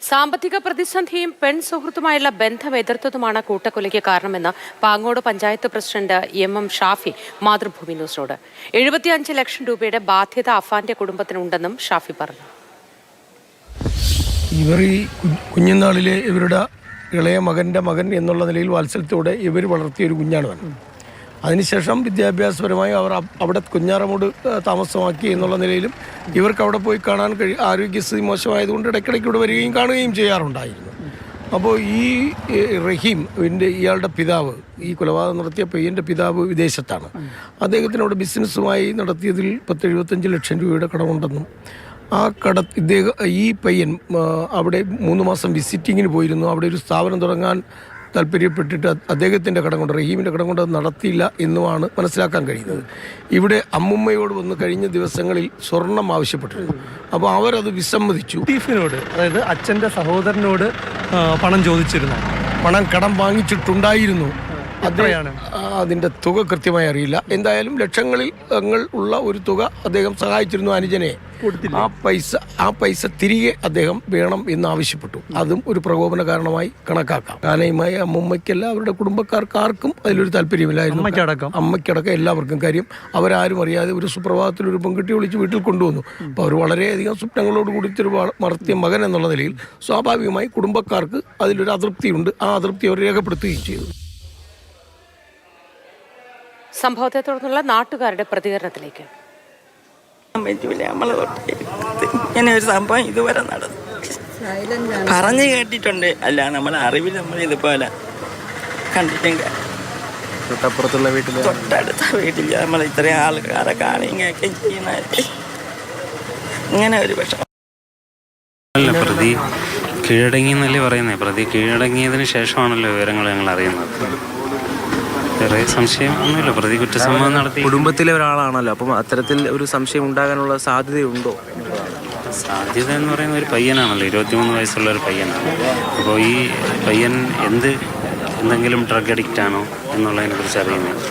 സാമ്പത്തിക പ്രതിസന്ധിയും പെൺ സുഹൃത്തുമായുള്ള ബന്ധം എതിർത്തതുമാണ് കൂട്ടക്കൊലയ്ക്ക് കാരണമെന്ന് പാങ്ങോട് പഞ്ചായത്ത് പ്രസിഡന്റ് എം ഷാഫി മാതൃഭൂമി ന്യൂസിനോട്. 75 ലക്ഷം രൂപയുടെ ബാധ്യത അഫാന്റെ കുടുംബത്തിനുണ്ടെന്നും ഷാഫി പറഞ്ഞു. ഇവർ ഈ കുഞ്ഞുനാളിലെ ഇവരുടെ ഇളയ മകൻ്റെ മകൻ എന്നുള്ള നിലയിൽ വാത്സല്യത്തോടെ ഇവർ വളർത്തിയൊരു കുഞ്ഞാണ് അവൻ. അതിനുശേഷം വിദ്യാഭ്യാസപരമായി അവർ അവിടെ കുഞ്ഞാറമൂട് താമസമാക്കി എന്നുള്ള നിലയിലും ഇവർക്ക് അവിടെ പോയി കാണാൻ ആരോഗ്യസ്ഥിതി മോശമായതുകൊണ്ട് ഇടയ്ക്കിടയ്ക്ക് ഇവിടെ വരികയും കാണുകയും ചെയ്യാറുണ്ടായിരുന്നു. അപ്പോൾ ഈ റഹീം ഇയാളുടെ പിതാവ്, ഈ കൊലപാതകം നടത്തിയ പയ്യൻ്റെ പിതാവ് വിദേശത്താണ്. അദ്ദേഹത്തിനോട് ബിസിനസ്സുമായി നടത്തിയതിൽ 75 ലക്ഷം രൂപയുടെ കടമുണ്ടെന്നും ആ ഈ പയ്യൻ അവിടെ 3 മാസം വിസിറ്റിങ്ങിന് പോയിരുന്നു. അവിടെ ഒരു സ്ഥാപനം തുടങ്ങാൻ താല്പര്യപ്പെട്ടിട്ട് അദ്ദേഹത്തിൻ്റെ കടം കൊണ്ട്, റഹീമിൻ്റെ കടം കൊണ്ട് അത് നടത്തിയില്ല എന്നുമാണ് മനസ്സിലാക്കാൻ കഴിയുന്നത്. ഇവിടെ അമ്മുമ്മയോട് വന്ന് കഴിഞ്ഞ ദിവസങ്ങളിൽ സ്വർണം ആവശ്യപ്പെട്ടിരുന്നു. അപ്പോൾ അവരത് വിസമ്മതിച്ചു. ലത്തീഫിനോട്, അതായത് അച്ഛൻ്റെ സഹോദരനോട് പണം ചോദിച്ചിരുന്നു. പണം കടം വാങ്ങിച്ചിട്ടുണ്ടായിരുന്നു. അതിൻ്റെ തുക കൃത്യമായി അറിയില്ല. എന്തായാലും ലക്ഷങ്ങളിൽ ഉള്ള ഒരു തുക അദ്ദേഹം സഹായിച്ചിരുന്നു അനുജനെ. ആ പൈസ തിരികെ അദ്ദേഹം വേണം എന്ന് ആവശ്യപ്പെട്ടു. അതും ഒരു പ്രകോപന കാരണമായി കണക്കാക്കാം. കാനയുമായി അമ്മുമ്മയ്ക്കല്ല, അവരുടെ കുടുംബക്കാർക്ക് ആർക്കും അതിലൊരു താല്പര്യമില്ലായിരുന്നു. അമ്മയ്ക്കടക്കം എല്ലാവർക്കും. കാര്യം അവരാരും അറിയാതെ ഒരു സുപ്രഭാതത്തിൽ ഒരു പെൺകുട്ടി വിളിച്ച് വീട്ടിൽ കൊണ്ടുവന്നു. അപ്പോൾ അവർ വളരെയധികം സ്വപ്നങ്ങളോട് കൂടിയൊരു വളർത്തിയ മകൻ എന്നുള്ള നിലയിൽ സ്വാഭാവികമായി കുടുംബക്കാർക്ക് അതിലൊരു അതൃപ്തിയുണ്ട്. ആ അതൃപ്തി അവർ രേഖപ്പെടുത്തുകയും ചെയ്തു. സംഭവത്തെ തുടർന്നുള്ള നാട്ടുകാരുടെ പ്രതികരണത്തിലേക്ക്. ഇങ്ങനെ ഒരു സംഭവം ഇതുവരെ നടന്നു പറഞ്ഞു കേട്ടിട്ടുണ്ട്, അല്ല നമ്മളെ അറിവിൽ നമ്മൾ ഇതുപോലെ കണ്ടിട്ടില്ല. തൊട്ടപ്പുറത്തുള്ള വീട്ടിൽ, തൊട്ടടുത്ത വീട്ടിൽ നമ്മൾ ഇത്രയും ആൾക്കാരെ കാണുകയൊക്കെ ചെയ്യുന്ന ഇങ്ങനെ ഒരു വിഷമം. അല്ല, പ്രതി കീഴടങ്ങി എന്നല്ലേ പറയുന്നത്. പ്രതി കീഴടങ്ങിയതിന് ശേഷമാണല്ലോ വിവരങ്ങൾ ഞങ്ങൾ അറിയുന്നത്. വേറെ സംശയം ഒന്നുമില്ല. പ്രതി കുറ്റസമ്മതം നടത്തി. കുടുംബത്തിലെ ഒരാളാണല്ലോ, അപ്പം അത്തരത്തിൽ ഒരു സംശയം ഉണ്ടാകാനുള്ള സാധ്യതയുണ്ടോ? സാധ്യത എന്ന് പറയുന്ന ഒരു പയ്യനാണല്ലോ, 23 വയസ്സുള്ള ഒരു പയ്യനാണ്. അപ്പോൾ ഈ പയ്യൻ എന്തെങ്കിലും ഡ്രഗ് അഡിക്റ്റ് ആണോ എന്നുള്ളതിനെ കുറിച്ച് അറിയുന്നത്.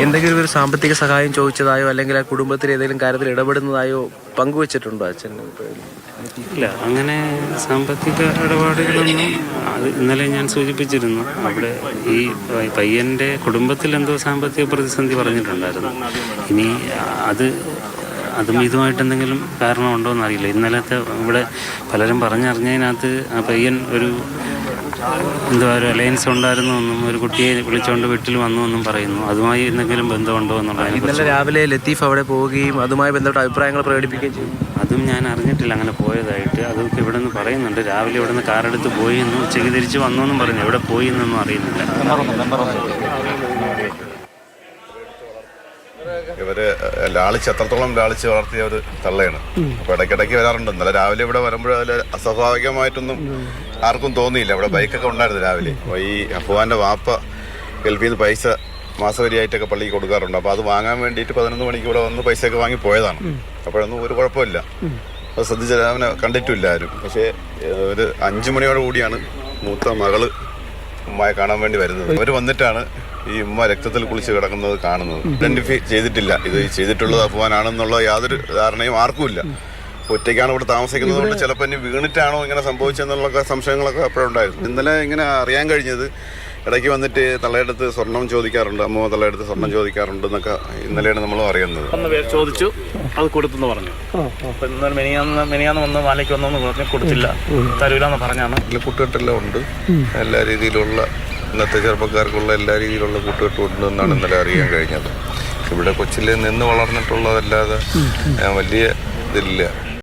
എന്തെങ്കിലും ഒരു സാമ്പത്തിക സഹായം ചോദിച്ചതായോ അല്ലെങ്കിൽ ആ കുടുംബത്തിൽ ഏതെങ്കിലും കാര്യത്തിൽ ഇടപെടുന്നതായോ പങ്കുവച്ചിട്ടുണ്ടോ അച്ഛൻ? ഇല്ല, അങ്ങനെ സാമ്പത്തിക ഇടപാടുകളൊന്നും. അത് ഇന്നലെ ഞാൻ സൂചിപ്പിച്ചിരുന്നു. അവിടെ ഈ പയ്യൻ്റെ കുടുംബത്തിൽ എന്തോ സാമ്പത്തിക പ്രതിസന്ധി പറഞ്ഞിട്ടുണ്ടായിരുന്നു. ഇനി അതും ഇതുമായിട്ട് എന്തെങ്കിലും കാരണമുണ്ടോ എന്നറിയില്ല. ഇന്നലത്തെ ഇവിടെ പലരും പറഞ്ഞറിഞ്ഞതിനകത്ത് ആ പയ്യൻ ഒരു അലയൻസ് ഉണ്ടായിരുന്നു എന്നും ഒരു കുട്ടിയെ വിളിച്ചുകൊണ്ട് വീട്ടിൽ വന്നു എന്നും പറയുന്നു. അതുമായി എന്തെങ്കിലും ബന്ധമുണ്ടോ എന്നുള്ളതിനെ കുറിച്ച് രാവിലെ ലത്തീഫ് അവിടെ പോവുകയും അതുമായി ബന്ധപ്പെട്ട അഭിപ്രായങ്ങൾ പ്രകടിപ്പിക്കുകയും ചെയ്യും. അതും ഞാൻ അറിഞ്ഞിട്ടില്ല അങ്ങനെ പോയതായിട്ട്. അതൊക്കെ ഇവിടെ നിന്ന് പറയുന്നുണ്ട്. രാവിലെ ഇവിടെ നിന്ന് കാറെടുത്ത് പോയി എന്നും ഉച്ചയ്ക്ക് തിരിച്ച് വന്നു എന്നും പറഞ്ഞു. എവിടെ പോയി എന്നൊന്നും അറിയുന്നില്ല. ഇവര് ലാളിച്ച് എത്രത്തോളം ലാളിച്ച് വളർത്തിയ ഒരു തള്ളയാണ്. അപ്പൊ ഇടയ്ക്കിടയ്ക്ക് വരാറുണ്ട്. ഇന്നലെ രാവിലെ ഇവിടെ വരുമ്പോൾ അതിൽ അസ്വാഭാവികമായിട്ടൊന്നും ആർക്കും തോന്നിയില്ല. ഇവിടെ ബൈക്കൊക്കെ ഉണ്ടായിരുന്നു രാവിലെ. ഈ അഫ്വാന്റെ വാപ്പ ഗൾഫിൽ നിന്ന് പൈസ മാസവരിയായിട്ടൊക്കെ പള്ളിക്ക് കൊടുക്കാറുണ്ട്. അപ്പോൾ അത് വാങ്ങാൻ വേണ്ടിയിട്ട് 11 മണിക്ക് ഇവിടെ വന്ന് പൈസയൊക്കെ വാങ്ങി പോയതാണ്. അപ്പോഴൊന്നും ഒരു കുഴപ്പമില്ല. അത് ശ്രദ്ധിച്ചാൽ അവനെ കണ്ടിട്ടില്ല ആരും. പക്ഷേ ഒരു 5 മണിയോട് കൂടിയാണ് മൂത്ത മകള് ഉമ്മയെ കാണാൻ വേണ്ടി വരുന്നത്. അവർ വന്നിട്ടാണ് ഈ ഉമ്മ രക്തത്തിൽ കുളിച്ച് കിടക്കുന്നത് കാണുന്നത്. ഐഡന്റിഫൈ ചെയ്തിട്ടില്ല. ഇത് ചെയ്തിട്ടുള്ളത് അഫ്വാനാണെന്നുള്ള യാതൊരു ധാരണയും ആർക്കുമില്ല. ഒറ്റയ്ക്കാണ് ഇവിടെ താമസിക്കുന്നത് കൊണ്ട് ചിലപ്പോൾ ഇനി വീണിട്ടാണോ ഇങ്ങനെ സംഭവിച്ചെന്നുള്ള സംശയങ്ങളൊക്കെ അപ്പോഴുണ്ടായിരുന്നു. ഇന്നലെ ഇങ്ങനെ അറിയാൻ കഴിഞ്ഞത് ഇടയ്ക്ക് വന്നിട്ട് തള്ളയെടുത്ത് സ്വർണം ചോദിക്കാറുണ്ട്, അമ്മ തള്ളയെടുത്ത് സ്വർണം ചോദിക്കാറുണ്ട് എന്നൊക്കെ ഇന്നലെയാണ് നമ്മൾ അറിയുന്നത്. ചോദിച്ചു, അത് കൊടുത്തെന്ന് പറഞ്ഞു. മെനിയാന്ന് വന്ന് മാലയ്ക്ക് വന്നു പറഞ്ഞു, കൊടുത്തില്ല, തരൂലെന്ന് പറഞ്ഞാണ്. കൂട്ടുകെട്ടെല്ലാം ഉണ്ട്. എല്ലാ രീതിയിലുള്ള ഇന്നത്തെ ചെറുപ്പക്കാർക്കുള്ള എല്ലാ രീതിയിലുള്ള കൂട്ടുകെട്ടും ഉണ്ടെന്നാണ് ഇന്നലെ അറിയാൻ കഴിഞ്ഞത്. ഇവിടെ കൊച്ചിയിൽ നിന്ന് വളർന്നിട്ടുള്ളതല്ലാതെ വലിയ ഇതില്ല.